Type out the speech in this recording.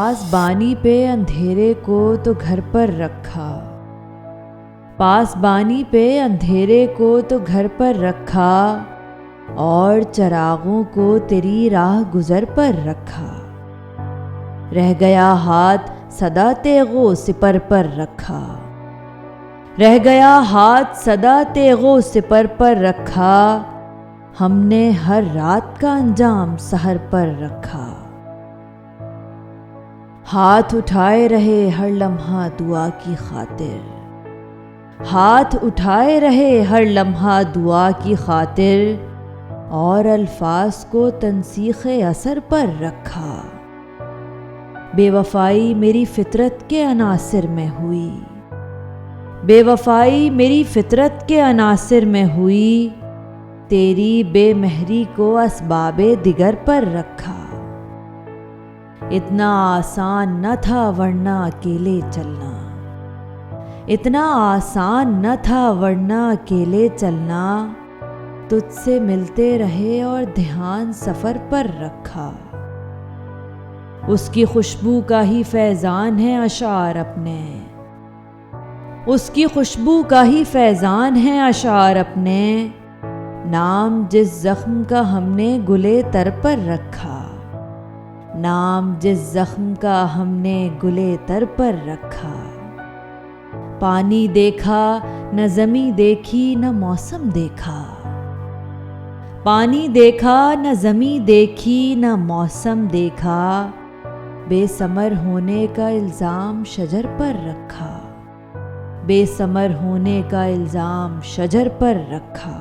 पासबानी पे अंधेरे को तो घर पर रखा, पासबानी पे अंधेरे को तो घर पर रखा, और चरागों को तेरी राह गुजर पर रखा। रह गया हाथ सदा तेगो सिपर पर रखा, रह गया हाथ सदा तेगो सिपर पर रखा। हमने हर रात का अंजाम सहर पर रखा। हाथ उठाए रहे हर लम्हा दुआ की खातिर, हाथ उठाए रहे हर लम्हा दुआ की खातिर, और अल्फाज को तनसीखे असर पर रखा। बेवफाई मेरी फितरत के अनासिर में हुई, बेवफाई मेरी फितरत के अनासिर में हुई, तेरी बेमहरी को असबाबे दिगर पर रखा। इतना आसान न था वरना अकेले चलना, इतना आसान न था वरना अकेले चलना। तुझसे मिलते रहे और ध्यान सफर पर रखा। उसकी खुशबू का ही फैजान है अशार अपने, उसकी खुशबू का ही फैजान है अशार अपने। नाम जिस जख्म का हमने गुले तर पर रखा, नाम जिस जख्म का हमने गुले तर पर रखा। पानी देखा न ज़मी देखी न मौसम देखा, पानी देखा न ज़मी देखी न मौसम देखा। बेसमर होने का इल्ज़ाम शजर पर रखा, बेसमर होने का इल्ज़ाम शजर पर रखा।